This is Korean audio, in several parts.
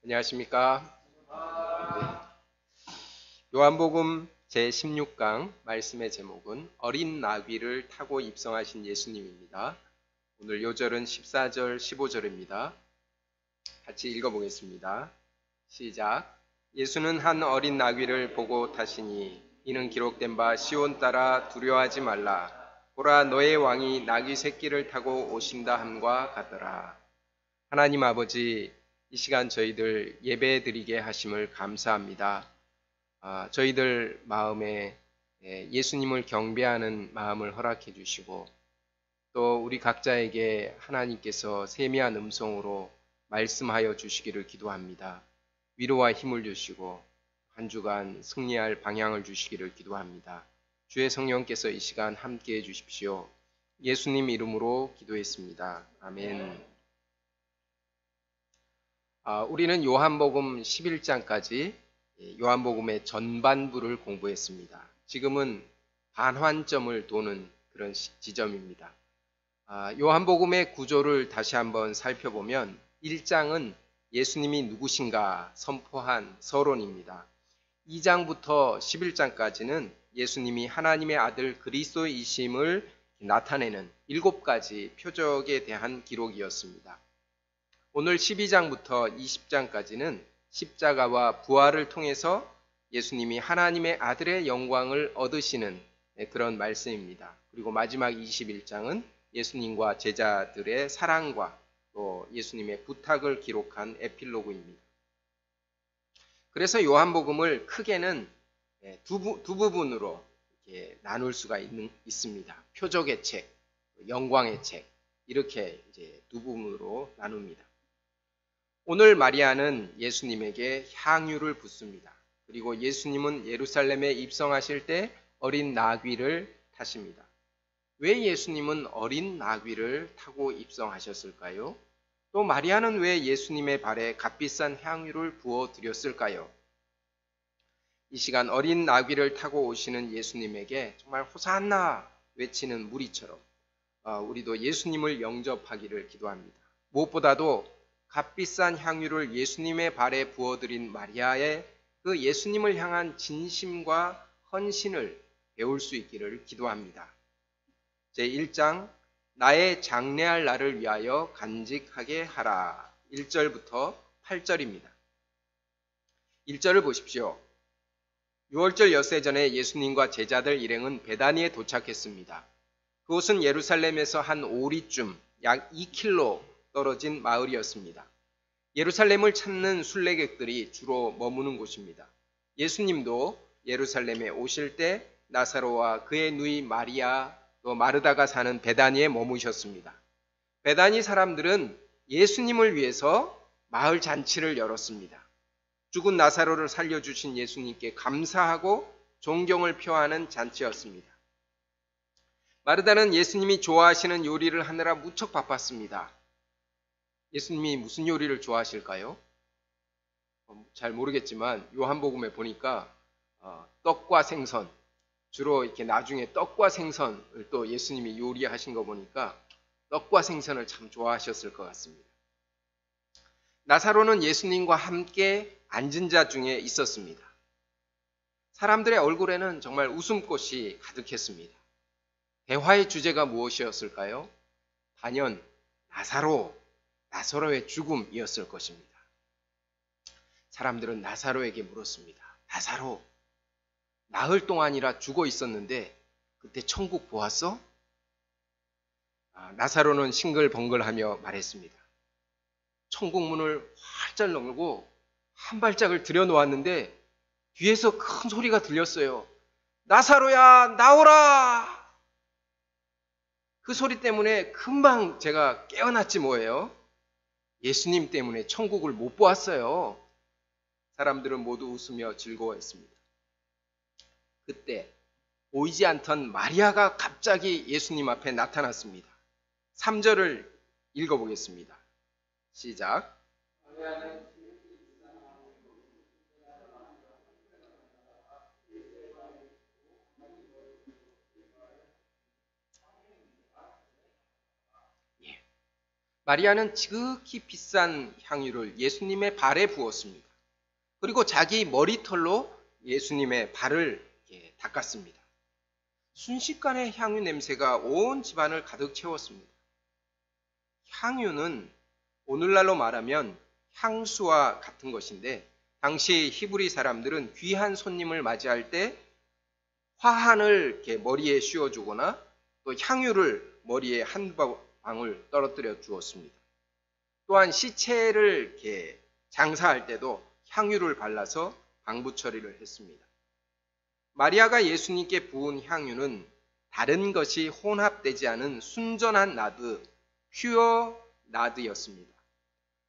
안녕하십니까? 네. 요한복음 제16강 말씀의 제목은 어린 나귀를 타고 입성하신 예수님입니다. 오늘 요절은 14절, 15절입니다. 같이 읽어보겠습니다. 시작. 예수는 한 어린 나귀를 보고 타시니 이는 기록된 바 시온 따라 두려워하지 말라. 보라 너의 왕이 나귀 새끼를 타고 오신다 함과 같더라. 하나님 아버지, 이 시간 저희들 예배드리게 하심을 감사합니다. 저희들 마음에 예수님을 경배하는 마음을 허락해 주시고 또 우리 각자에게 하나님께서 세미한 음성으로 말씀하여 주시기를 기도합니다. 위로와 힘을 주시고 한 주간 승리할 방향을 주시기를 기도합니다. 주의 성령께서 이 시간 함께해 주십시오. 예수님 이름으로 기도했습니다. 아멘. 우리는 요한복음 11장까지 요한복음의 전반부를 공부했습니다. 지금은 반환점을 도는 그런 지점입니다. 요한복음의 구조를 다시 한번 살펴보면 1장은 예수님이 누구신가 선포한 서론입니다. 2장부터 11장까지는 예수님이 하나님의 아들 그리스도이심을 나타내는 7가지 표적에 대한 기록이었습니다. 오늘 12장부터 20장까지는 십자가와 부활을 통해서 예수님이 하나님의 아들의 영광을 얻으시는 그런 말씀입니다. 그리고 마지막 21장은 예수님과 제자들의 사랑과 또 예수님의 부탁을 기록한 에필로그입니다. 그래서 요한복음을 크게는 두 부분으로 나눌 수가 있습니다. 표적의 책, 영광의 책, 이렇게 이제 두 부분으로 나눕니다. 오늘 마리아는 예수님에게 향유를 붓습니다. 그리고 예수님은 예루살렘에 입성하실 때 어린 나귀를 타십니다. 왜 예수님은 어린 나귀를 타고 입성하셨을까요? 또 마리아는 왜 예수님의 발에 값비싼 향유를 부어 드렸을까요? 이 시간 어린 나귀를 타고 오시는 예수님에게 정말 호산나 외치는 무리처럼 우리도 예수님을 영접하기를 기도합니다. 무엇보다도 값비싼 향유를 예수님의 발에 부어드린 마리아의 그 예수님을 향한 진심과 헌신을 배울 수 있기를 기도합니다. 제1장 나의 장래할 날을 위하여 간직하게 하라. 1절부터 8절입니다. 1절을 보십시오. 6월절 엿새 전에 예수님과 제자들 일행은 베다니에 도착했습니다. 그곳은 예루살렘에서 한 오리쯤 약 2km 떨어진 마을이었습니다. 예루살렘을 찾는 순례객들이 주로 머무는 곳입니다. 예수님도 예루살렘에 오실 때 나사로와 그의 누이 마리아 또 마르다가 사는 베다니에 머무셨습니다. 베다니 사람들은 예수님을 위해서 마을 잔치를 열었습니다. 죽은 나사로를 살려주신 예수님께 감사하고 존경을 표하는 잔치였습니다. 마르다는 예수님이 좋아하시는 요리를 하느라 무척 바빴습니다. 예수님이 무슨 요리를 좋아하실까요? 잘 모르겠지만 요한복음에 보니까 떡과 생선, 주로 이렇게 나중에 떡과 생선을 또 예수님이 요리하신 거 보니까 떡과 생선을 참 좋아하셨을 것 같습니다. 나사로는 예수님과 함께 앉은 자 중에 있었습니다. 사람들의 얼굴에는 정말 웃음꽃이 가득했습니다. 대화의 주제가 무엇이었을까요? 단연 나사로의 죽음이었을 것입니다. 사람들은 나사로에게 물었습니다. 나사로, 나흘 동안이라 죽어 있었는데 그때 천국 보았어? 나사로는 싱글벙글하며 말했습니다. 천국 문을 활짝 열고 한 발짝을 들여놓았는데 뒤에서 큰 소리가 들렸어요. 나사로야, 나오라! 그 소리 때문에 금방 제가 깨어났지 뭐예요. 예수님 때문에 천국을 못 보았어요. 사람들은 모두 웃으며 즐거워했습니다. 그때 보이지 않던 마리아가 갑자기 예수님 앞에 나타났습니다. 3절을 읽어보겠습니다. 시작. 마리아는 지극히 비싼 향유를 예수님의 발에 부었습니다. 그리고 자기 머리털로 예수님의 발을 닦았습니다. 순식간에 향유 냄새가 온 집안을 가득 채웠습니다. 향유는 오늘날로 말하면 향수와 같은 것인데, 당시 히브리 사람들은 귀한 손님을 맞이할 때 화환을 이렇게 머리에 씌워주거나 또 향유를 머리에 한 방울 떨어뜨려 주었습니다. 또한 시체를 이렇게 장사할 때도 향유를 발라서 방부 처리를 했습니다. 마리아가 예수님께 부은 향유는 다른 것이 혼합되지 않은 순전한 나드, 퓨어 나드였습니다.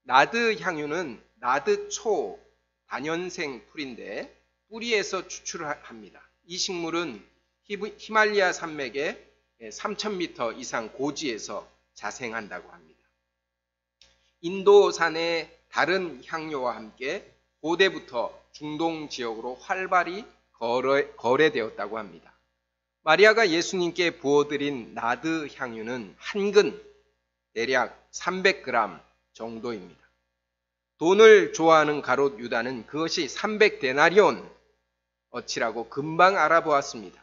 나드 향유는 나드초, 단연생 풀인데 뿌리에서 추출합니다. 이 식물은 히말리아 산맥의 3,000m 이상 고지에서 자생한다고 합니다. 인도산의 다른 향료와 함께 고대부터 중동 지역으로 활발히 거래되었다고 합니다. 마리아가 예수님께 부어드린 나드 향유는 한 근 대략 300g 정도입니다. 돈을 좋아하는 가롯 유다는 그것이 300데나리온 어치라고 금방 알아보았습니다.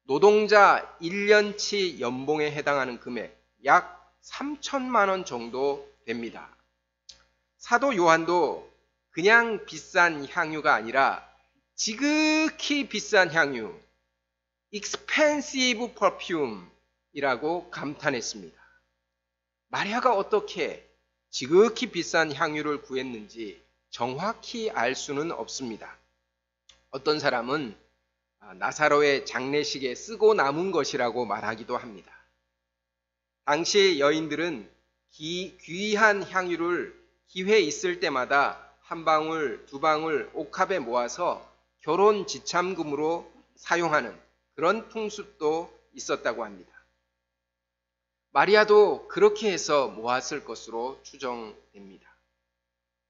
노동자 1년치 연봉에 해당하는 금액 약 3천만 원 정도 됩니다. 사도 요한도 그냥 비싼 향유가 아니라 지극히 비싼 향유, expensive perfume이라고 감탄했습니다. 마리아가 어떻게 지극히 비싼 향유를 구했는지 정확히 알 수는 없습니다. 어떤 사람은 나사로의 장례식에 쓰고 남은 것이라고 말하기도 합니다. 당시 여인들은 귀한 향유를 기회 있을 때마다 한 방울, 두 방울 옥합에 모아서 결혼 지참금으로 사용하는 그런 풍습도 있었다고 합니다. 마리아도 그렇게 해서 모았을 것으로 추정됩니다.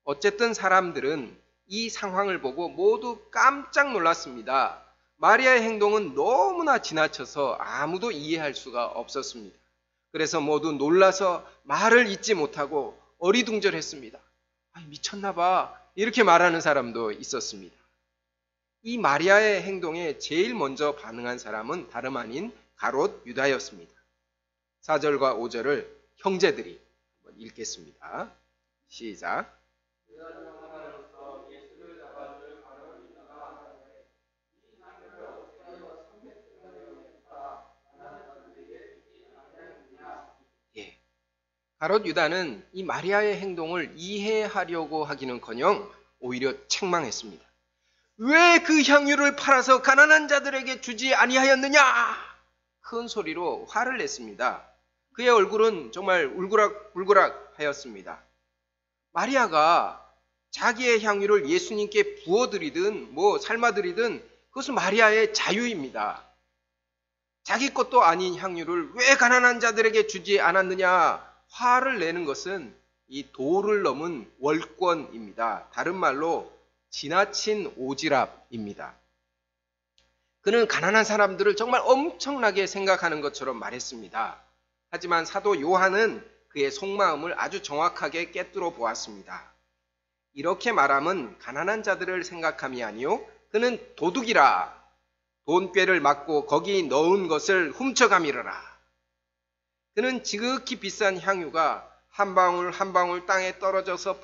어쨌든 사람들은 이 상황을 보고 모두 깜짝 놀랐습니다. 마리아의 행동은 너무나 지나쳐서 아무도 이해할 수가 없었습니다. 그래서 모두 놀라서 말을 잇지 못하고 어리둥절했습니다. 미쳤나 봐. 이렇게 말하는 사람도 있었습니다. 이 마리아의 행동에 제일 먼저 반응한 사람은 다름 아닌 가롯 유다였습니다. 4절과 5절을 형제들이 한번 읽겠습니다. 시작. 가롯 유다는 이 마리아의 행동을 이해하려고 하기는커녕 오히려 책망했습니다. 왜 그 향유를 팔아서 가난한 자들에게 주지 아니하였느냐? 큰 소리로 화를 냈습니다. 그의 얼굴은 정말 울그락 하였습니다. 마리아가 자기의 향유를 예수님께 부어드리든 삶아드리든 그것은 마리아의 자유입니다. 자기 것도 아닌 향유를 왜 가난한 자들에게 주지 않았느냐? 화를 내는 것은 이 도를 넘은 월권입니다. 다른 말로 지나친 오지랖입니다. 그는 가난한 사람들을 정말 엄청나게 생각하는 것처럼 말했습니다. 하지만 사도 요한은 그의 속마음을 아주 정확하게 꿰뚫어 보았습니다. 이렇게 말함은 가난한 자들을 생각함이 아니요 그는 도둑이라 돈꾀를 막고 거기 넣은 것을 훔쳐가미르라. 그는 지극히 비싼 향유가 한 방울 한 방울 땅에 떨어져서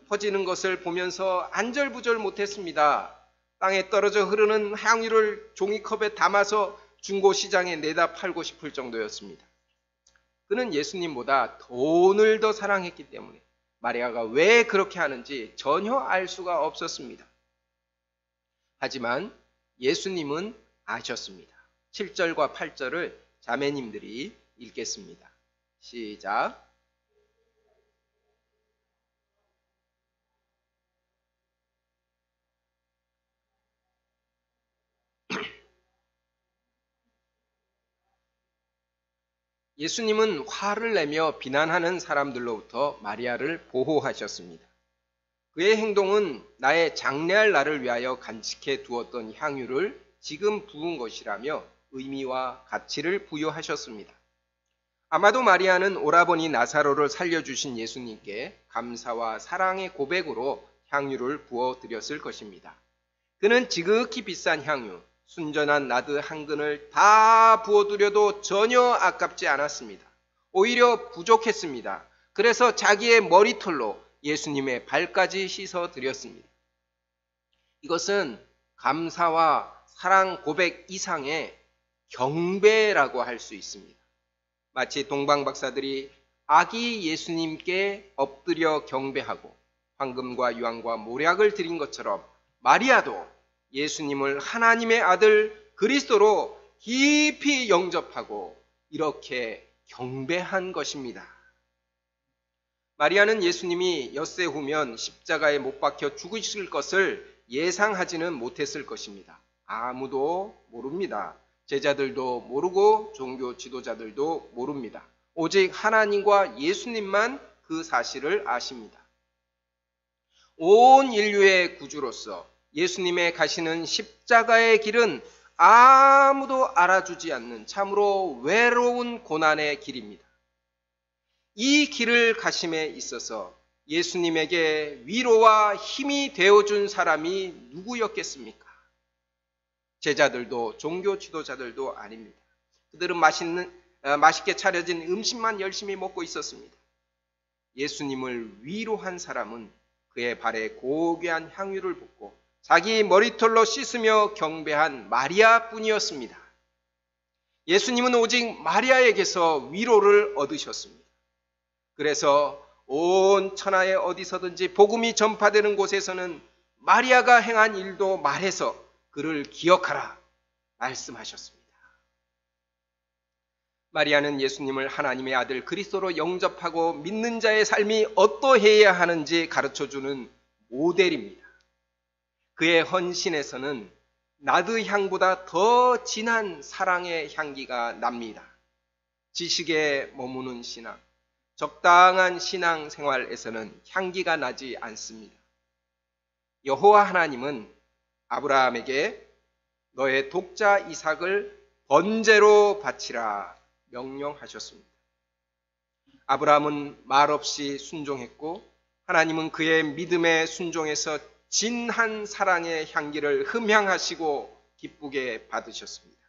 퍼지는 것을 보면서 안절부절 못했습니다. 땅에 떨어져 흐르는 향유를 종이컵에 담아서 중고시장에 내다 팔고 싶을 정도였습니다. 그는 예수님보다 돈을 더 사랑했기 때문에 마리아가 왜 그렇게 하는지 전혀 알 수가 없었습니다. 하지만 예수님은 아셨습니다. 7절과 8절을 자매님들이 읽겠습니다. 시작. 예수님은 화를 내며 비난하는 사람들로부터 마리아를 보호하셨습니다. 그의 행동은 나의 장례할 날을 위하여 간직해 두었던 향유를 지금 부은 것이라며 의미와 가치를 부여하셨습니다. 아마도 마리아는 오라버니 나사로를 살려주신 예수님께 감사와 사랑의 고백으로 향유를 부어드렸을 것입니다. 그는 지극히 비싼 향유, 순전한 나드 한 근을 다 부어드려도 전혀 아깝지 않았습니다. 오히려 부족했습니다. 그래서 자기의 머리털로 예수님의 발까지 씻어드렸습니다. 이것은 감사와 사랑 고백 이상의 경배라고 할 수 있습니다. 마치 동방박사들이 아기 예수님께 엎드려 경배하고 황금과 유황과 모략을 드린 것처럼 마리아도 예수님을 하나님의 아들 그리스도로 깊이 영접하고 이렇게 경배한 것입니다. 마리아는 예수님이 엿새 후면 십자가에 못 박혀 죽으실 것을 예상하지는 못했을 것입니다. 아무도 모릅니다. 제자들도 모르고 종교 지도자들도 모릅니다. 오직 하나님과 예수님만 그 사실을 아십니다. 온 인류의 구주로서 예수님의 가시는 십자가의 길은 아무도 알아주지 않는 참으로 외로운 고난의 길입니다. 이 길을 가심에 있어서 예수님에게 위로와 힘이 되어준 사람이 누구였겠습니까? 제자들도 종교 지도자들도 아닙니다. 그들은 맛있게 차려진 음식만 열심히 먹고 있었습니다. 예수님을 위로한 사람은 그의 발에 고귀한 향유를 붓고 자기 머리털로 씻으며 경배한 마리아뿐이었습니다. 예수님은 오직 마리아에게서 위로를 얻으셨습니다. 그래서 온 천하에 어디서든지 복음이 전파되는 곳에서는 마리아가 행한 일도 말해서 그를 기억하라 말씀하셨습니다. 마리아는 예수님을 하나님의 아들 그리스도로 영접하고 믿는 자의 삶이 어떠해야 하는지 가르쳐주는 모델입니다. 그의 헌신에서는 나드 향보다 더 진한 사랑의 향기가 납니다. 지식에 머무는 신앙, 적당한 신앙 생활에서는 향기가 나지 않습니다. 여호와 하나님은 아브라함에게 너의 독자 이삭을 번제로 바치라 명령하셨습니다. 아브라함은 말없이 순종했고 하나님은 그의 믿음에 순종해서 진한 사랑의 향기를 흠향하시고 기쁘게 받으셨습니다.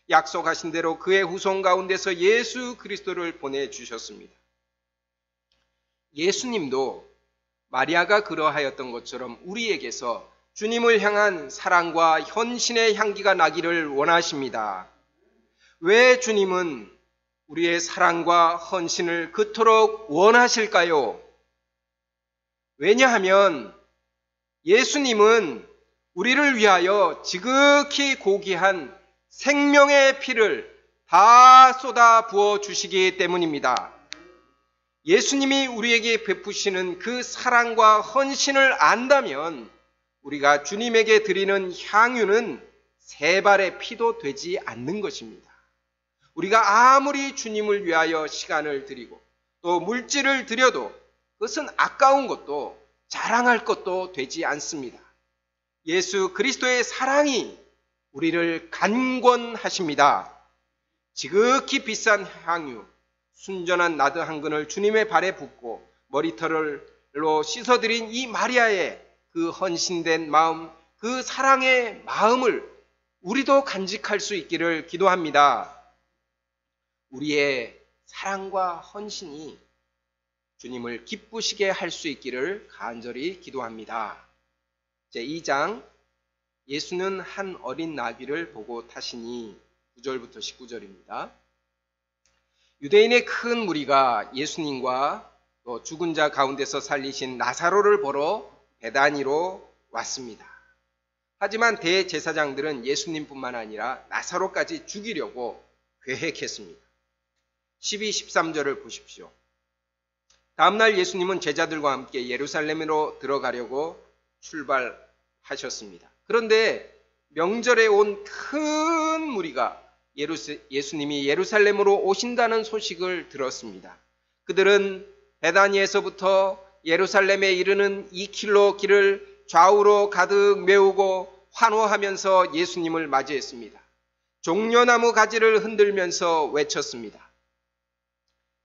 약속하신 대로 그의 후손 가운데서 예수 그리스도를 보내주셨습니다. 예수님도 마리아가 그러하였던 것처럼 우리에게서 주님을 향한 사랑과 헌신의 향기가 나기를 원하십니다. 왜 주님은 우리의 사랑과 헌신을 그토록 원하실까요? 왜냐하면 예수님은 우리를 위하여 지극히 고귀한 생명의 피를 다 쏟아 부어 주시기 때문입니다. 예수님이 우리에게 베푸시는 그 사랑과 헌신을 안다면 우리가 주님에게 드리는 향유는 세 발의 피도 되지 않는 것입니다. 우리가 아무리 주님을 위하여 시간을 드리고 또 물질을 드려도 그것은 아까운 것도 자랑할 것도 되지 않습니다. 예수 그리스도의 사랑이 우리를 간권하십니다. 지극히 비싼 향유, 순전한 나드 한 근을 주님의 발에 붓고 머리털로 씻어드린 이 마리아의 그 헌신된 마음, 그 사랑의 마음을 우리도 간직할 수 있기를 기도합니다. 우리의 사랑과 헌신이 주님을 기쁘시게 할 수 있기를 간절히 기도합니다. 제2장 예수는 한 어린 나귀를 보고 타시니 9절부터 19절입니다. 유대인의 큰 무리가 예수님과 또 죽은 자 가운데서 살리신 나사로를 보러 베다니로 왔습니다. 하지만 대제사장들은 예수님뿐만 아니라 나사로까지 죽이려고 계획했습니다. 12, 13절을 보십시오. 다음날 예수님은 제자들과 함께 예루살렘으로 들어가려고 출발하셨습니다. 그런데 명절에 온 큰 무리가 예수님이 예루살렘으로 오신다는 소식을 들었습니다. 그들은 베다니에서부터 예루살렘에 이르는 2km 길을 좌우로 가득 메우고 환호하면서 예수님을 맞이했습니다. 종려나무 가지를 흔들면서 외쳤습니다.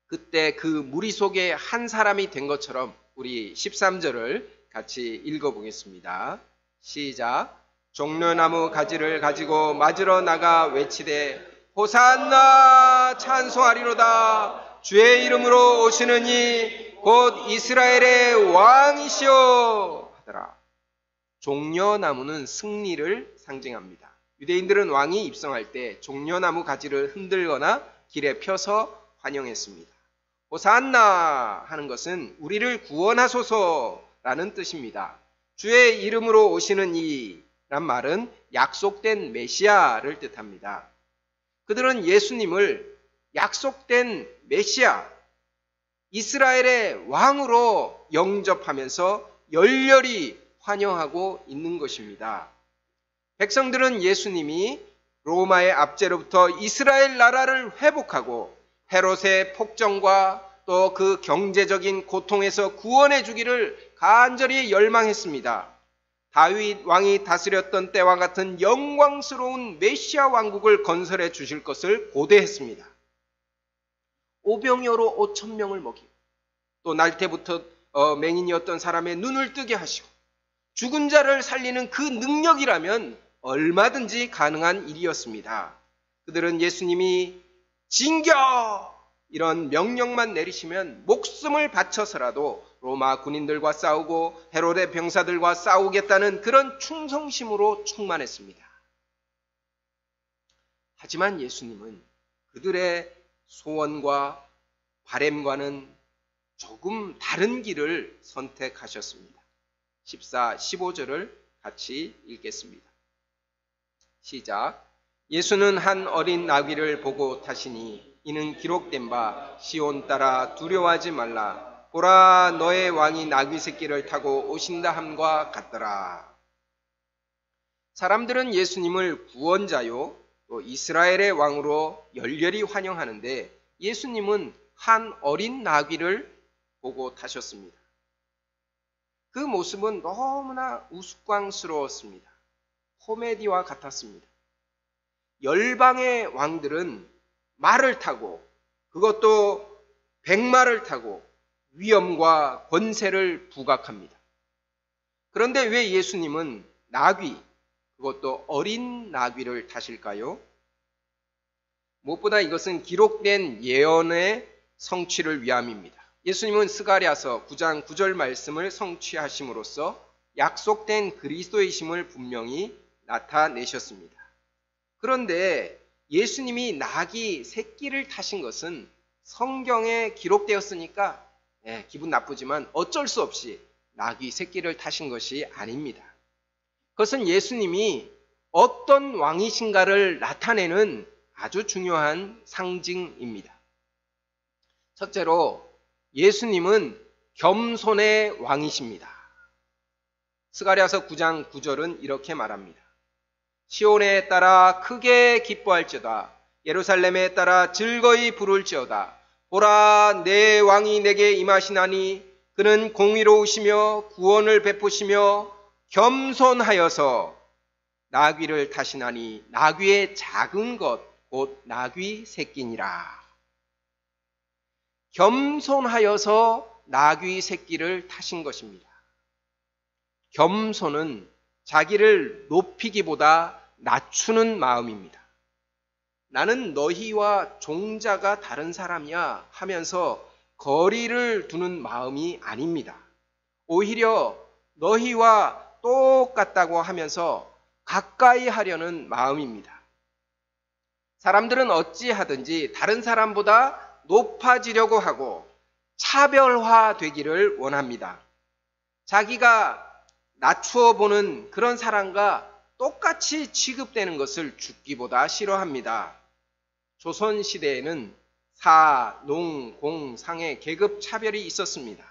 그때 그 무리 속에 한 사람이 된 것처럼 우리 13절을 같이 읽어보겠습니다. 시작. 종려나무 가지를 가지고 맞으러 나가 외치되 호산나 찬송하리로다. 주의 이름으로 오시는 이 곧 이스라엘의 왕이시오 하더라. 종려나무는 승리를 상징합니다. 유대인들은 왕이 입성할 때 종려나무 가지를 흔들거나 길에 펴서 환영했습니다. 호산나 하는 것은 우리를 구원하소서라는 뜻입니다. 주의 이름으로 오시는 이란 말은 약속된 메시아를 뜻합니다. 그들은 예수님을 약속된 메시아, 이스라엘의 왕으로 영접하면서 열렬히 환영하고 있는 것입니다. 백성들은 예수님이 로마의 압제로부터 이스라엘 나라를 회복하고 헤롯의 폭정과 또 그 경제적인 고통에서 구원해 주기를 간절히 열망했습니다. 다윗 왕이 다스렸던 때와 같은 영광스러운 메시아 왕국을 건설해 주실 것을 고대했습니다. 오병이어로 5,000명을 먹이고 또 날때부터 맹인이었던 사람의 눈을 뜨게 하시고 죽은 자를 살리는 그 능력이라면 얼마든지 가능한 일이었습니다. 그들은 예수님이 진격! 이런 명령만 내리시면 목숨을 바쳐서라도 로마 군인들과 싸우고 헤롯의 병사들과 싸우겠다는 그런 충성심으로 충만했습니다. 하지만 예수님은 그들의 소원과 바램과는 조금 다른 길을 선택하셨습니다. 14, 15절을 같이 읽겠습니다. 시작. 예수는 한 어린 나귀를 보고 타시니 이는 기록된 바 시온 따라 두려워하지 말라. 보라 너의 왕이 나귀 새끼를 타고 오신다 함과 같더라. 사람들은 예수님을 구원자요 또 이스라엘의 왕으로 열렬히 환영하는데 예수님은 한 어린 나귀를 보고 타셨습니다. 그 모습은 너무나 우스꽝스러웠습니다. 코미디와 같았습니다. 열방의 왕들은 말을 타고 그것도 백마를 타고 위엄과 권세를 부각합니다. 그런데 왜 예수님은 나귀, 그것도 어린 나귀를 타실까요? 무엇보다 이것은 기록된 예언의 성취를 위함입니다. 예수님은 스가랴서 9장 9절 말씀을 성취하심으로써 약속된 그리스도이심을 분명히 나타내셨습니다. 그런데 예수님이 나귀 새끼를 타신 것은 성경에 기록되었으니까 기분 나쁘지만 어쩔 수 없이 나귀 새끼를 타신 것이 아닙니다. 그것은 예수님이 어떤 왕이신가를 나타내는 아주 중요한 상징입니다. 첫째로 예수님은 겸손의 왕이십니다. 스가랴서 9장 9절은 이렇게 말합니다. 시온에 따라 크게 기뻐할지어다. 예루살렘에 따라 즐거이 부를지어다. 보라 내 왕이 내게 임하시나니 그는 공의로우시며 구원을 베푸시며 겸손하여서 나귀를 타시나니 나귀의 작은 것 곧 나귀 새끼니라. 겸손하여서 나귀 새끼를 타신 것입니다. 겸손은 자기를 높이기보다 낮추는 마음입니다. 나는 너희와 종자가 다른 사람이야 하면서 거리를 두는 마음이 아닙니다. 오히려 너희와 똑같다고 하면서 가까이 하려는 마음입니다. 사람들은 어찌하든지 다른 사람보다 높아지려고 하고 차별화되기를 원합니다. 자기가 낮추어 보는 그런 사람과 똑같이 취급되는 것을 죽기보다 싫어합니다. 조선시대에는 사, 농, 공, 상의 계급 차별이 있었습니다.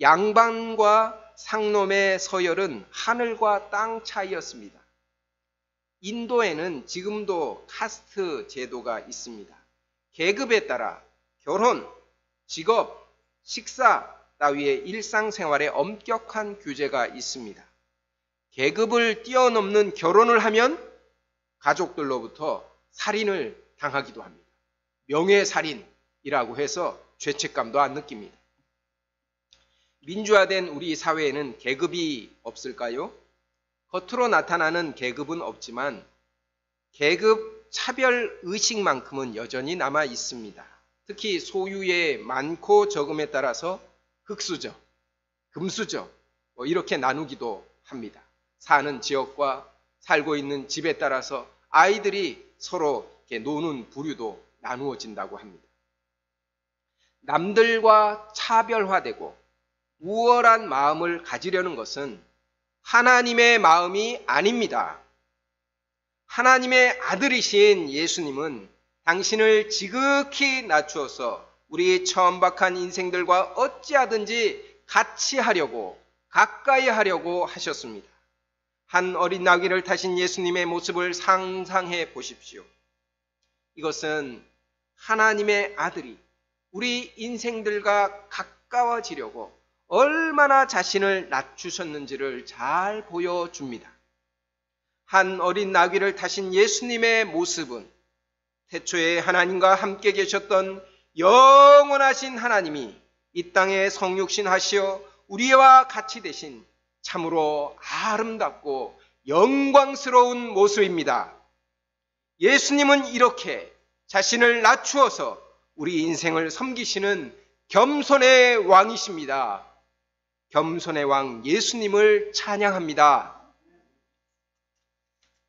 양반과 상놈의 서열은 하늘과 땅 차이였습니다. 인도에는 지금도 카스트 제도가 있습니다. 계급에 따라 결혼, 직업, 식사 따위의 일상생활에 엄격한 규제가 있습니다. 계급을 뛰어넘는 결혼을 하면 가족들로부터 살인을 당하기도 합니다. 명예살인, 이라고 해서 죄책감도 안 느낍니다. 민주화된 우리 사회에는 계급이 없을까요? 겉으로 나타나는 계급은 없지만 계급 차별 의식만큼은 여전히 남아 있습니다. 특히 소유의 많고 적음에 따라서 흙수저, 금수저 이렇게 나누기도 합니다. 사는 지역과 살고 있는 집에 따라서 아이들이 서로 이렇게 노는 부류도 나누어진다고 합니다. 남들과 차별화되고 우월한 마음을 가지려는 것은 하나님의 마음이 아닙니다. 하나님의 아들이신 예수님은 당신을 지극히 낮추어서 우리 천박한 인생들과 어찌하든지 같이 하려고, 가까이 하려고 하셨습니다. 한 어린 나귀를 타신 예수님의 모습을 상상해 보십시오. 이것은 하나님의 아들이 우리 인생들과 가까워지려고 얼마나 자신을 낮추셨는지를 잘 보여줍니다. 한 어린 나귀를 타신 예수님의 모습은 태초에 하나님과 함께 계셨던 영원하신 하나님이 이 땅에 성육신하시어 우리와 같이 되신 참으로 아름답고 영광스러운 모습입니다. 예수님은 이렇게 자신을 낮추어서 우리 인생을 섬기시는 겸손의 왕이십니다. 겸손의 왕 예수님을 찬양합니다.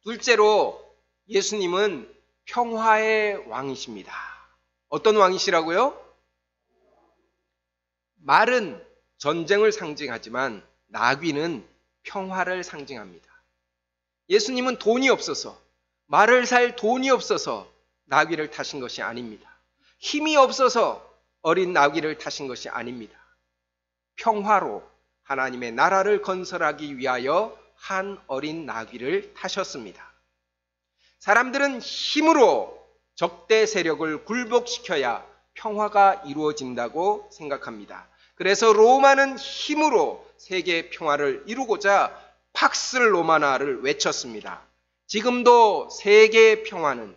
둘째로 예수님은 평화의 왕이십니다. 어떤 왕이시라고요? 말은 전쟁을 상징하지만 나귀는 평화를 상징합니다. 예수님은 돈이 없어서, 말을 살 돈이 없어서 나귀를 타신 것이 아닙니다. 힘이 없어서 어린 나귀를 타신 것이 아닙니다. 평화로 하나님의 나라를 건설하기 위하여 한 어린 나귀를 타셨습니다. 사람들은 힘으로 적대 세력을 굴복시켜야 평화가 이루어진다고 생각합니다. 그래서 로마는 힘으로 세계 평화를 이루고자 팍스 로마나를 외쳤습니다. 지금도 세계 평화는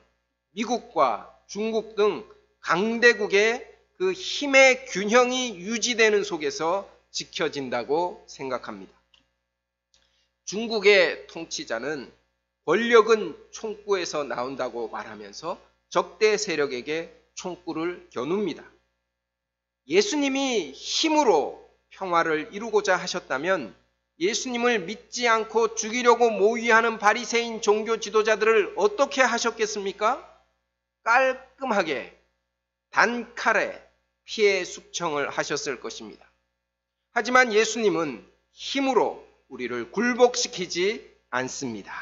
미국과 중국 등 강대국의 그 힘의 균형이 유지되는 속에서 지켜진다고 생각합니다. 중국의 통치자는 권력은 총구에서 나온다고 말하면서 적대 세력에게 총구를 겨눕니다. 예수님이 힘으로 평화를 이루고자 하셨다면 예수님을 믿지 않고 죽이려고 모의하는 바리새인 종교 지도자들을 어떻게 하셨겠습니까? 깔끔하게 단칼에 피해 숙청을 하셨을 것입니다. 하지만 예수님은 힘으로 우리를 굴복시키지 않습니다.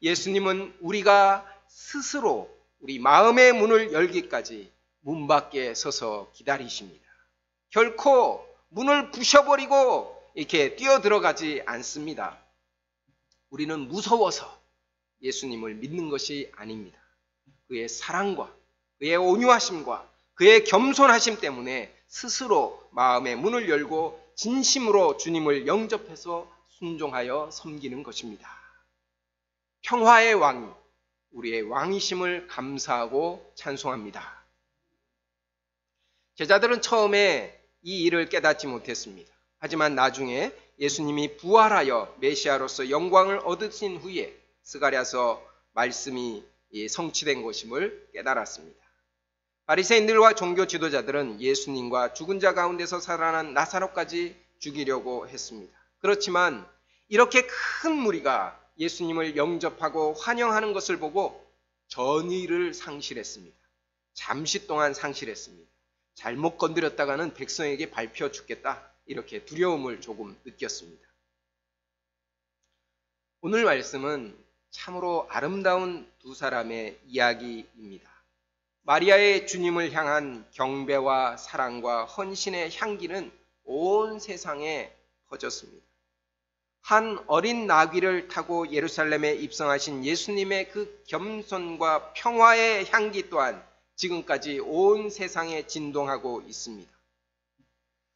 예수님은 우리가 스스로 우리 마음의 문을 열기까지 문 밖에 서서 기다리십니다. 결코 문을 부셔버리고 이렇게 뛰어들어가지 않습니다. 우리는 무서워서 예수님을 믿는 것이 아닙니다. 그의 사랑과 그의 온유하심과 그의 겸손하심 때문에 스스로 마음의 문을 열고 진심으로 주님을 영접해서 순종하여 섬기는 것입니다. 평화의 왕이 우리의 왕이심을 감사하고 찬송합니다. 제자들은 처음에 이 일을 깨닫지 못했습니다. 하지만 나중에 예수님이 부활하여 메시아로서 영광을 얻으신 후에 스가랴서 말씀이 성취된 것임을 깨달았습니다. 바리새인들과 종교 지도자들은 예수님과 죽은 자 가운데서 살아난 나사로까지 죽이려고 했습니다. 그렇지만 이렇게 큰 무리가 예수님을 영접하고 환영하는 것을 보고 전의를 상실했습니다. 잠시 동안 상실했습니다. 잘못 건드렸다가는 백성에게 밟혀 죽겠다. 이렇게 두려움을 조금 느꼈습니다. 오늘 말씀은 참으로 아름다운 두 사람의 이야기입니다. 마리아의 주님을 향한 경배와 사랑과 헌신의 향기는 온 세상에 퍼졌습니다. 한 어린 나귀를 타고 예루살렘에 입성하신 예수님의 그 겸손과 평화의 향기 또한 지금까지 온 세상에 진동하고 있습니다.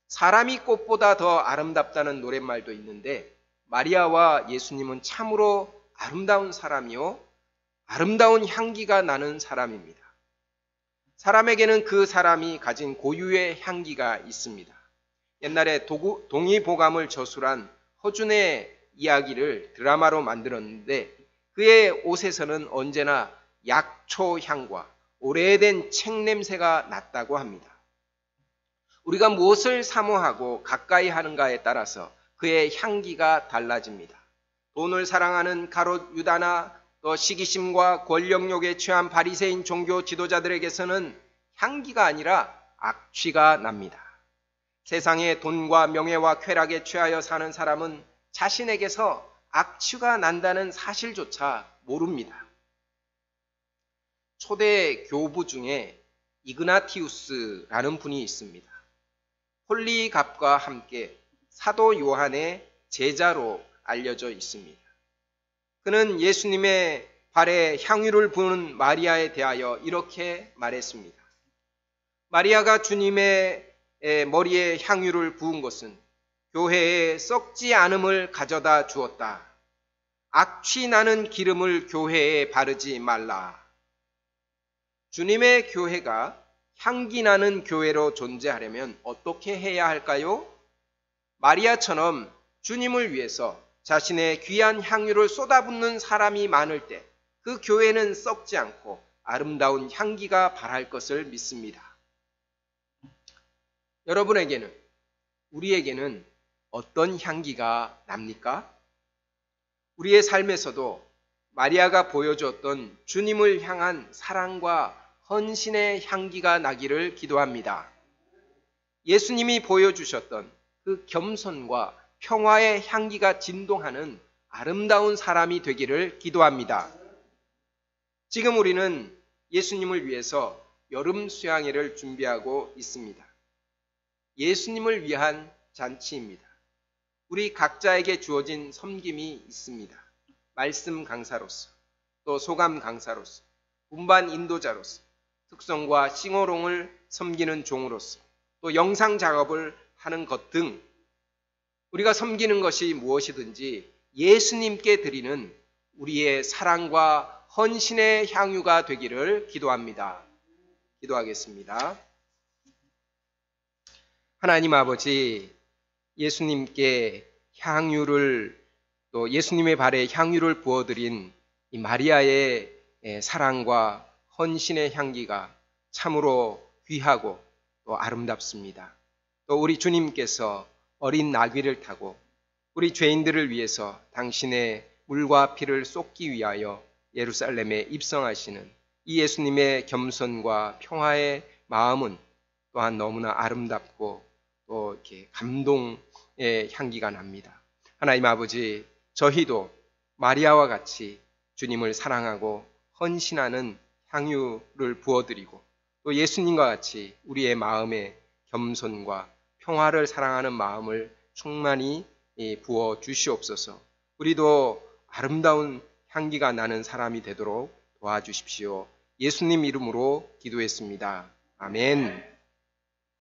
사람이 꽃보다 더 아름답다는 노랫말도 있는데 마리아와 예수님은 참으로 아름다운 사람이요 아름다운 향기가 나는 사람입니다. 사람에게는 그 사람이 가진 고유의 향기가 있습니다. 옛날에 동의보감을 저술한 허준의 이야기를 드라마로 만들었는데 그의 옷에서는 언제나 약초 향과 오래된 책 냄새가 났다고 합니다. 우리가 무엇을 사모하고 가까이 하는가에 따라서 그의 향기가 달라집니다. 돈을 사랑하는 가롯 유다나 또 시기심과 권력욕에 취한 바리새인 종교 지도자들에게서는 향기가 아니라 악취가 납니다. 세상의 돈과 명예와 쾌락에 취하여 사는 사람은 자신에게서 악취가 난다는 사실조차 모릅니다. 초대 교부 중에 이그나티우스라는 분이 있습니다. 폴리갑과 함께 사도 요한의 제자로 알려져 있습니다. 그는 예수님의 발에 향유를 부은 마리아에 대하여 이렇게 말했습니다. 마리아가 주님의 머리에 향유를 부은 것은 교회에 썩지 않음을 가져다 주었다. 악취 나는 기름을 교회에 바르지 말라. 주님의 교회가 향기 나는 교회로 존재하려면 어떻게 해야 할까요? 마리아처럼 주님을 위해서 자신의 귀한 향유를 쏟아붓는 사람이 많을 때 그 교회는 썩지 않고 아름다운 향기가 발할 것을 믿습니다. 여러분에게는, 우리에게는 어떤 향기가 납니까? 우리의 삶에서도 마리아가 보여주었던 주님을 향한 사랑과 헌신의 향기가 나기를 기도합니다. 예수님이 보여주셨던 그 겸손과 평화의 향기가 진동하는 아름다운 사람이 되기를 기도합니다. 지금 우리는 예수님을 위해서 여름 수양회를 준비하고 있습니다. 예수님을 위한 잔치입니다. 우리 각자에게 주어진 섬김이 있습니다. 말씀 강사로서, 또 소감 강사로서, 운반 인도자로서, 특성과 싱어롱을 섬기는 종으로서, 또 영상 작업을 하는 것 등 우리가 섬기는 것이 무엇이든지 예수님께 드리는 우리의 사랑과 헌신의 향유가 되기를 기도합니다. 기도하겠습니다. 하나님 아버지, 예수님께 향유를, 또 예수님의 발에 향유를 부어드린 이 마리아의 사랑과 헌신의 향기가 참으로 귀하고 또 아름답습니다. 또 우리 주님께서 어린 나귀를 타고 우리 죄인들을 위해서 당신의 물과 피를 쏟기 위하여 예루살렘에 입성하시는 이 예수님의 겸손과 평화의 마음은 또한 너무나 아름답고 또 이렇게 감동의 향기가 납니다. 하나님 아버지, 저희도 마리아와 같이 주님을 사랑하고 헌신하는 향유를 부어드리고 또 예수님과 같이 우리의 마음에 겸손과 평화를 사랑하는 마음을 충만히 부어 주시옵소서. 우리도 아름다운 향기가 나는 사람이 되도록 도와주십시오. 예수님 이름으로 기도했습니다. 아멘.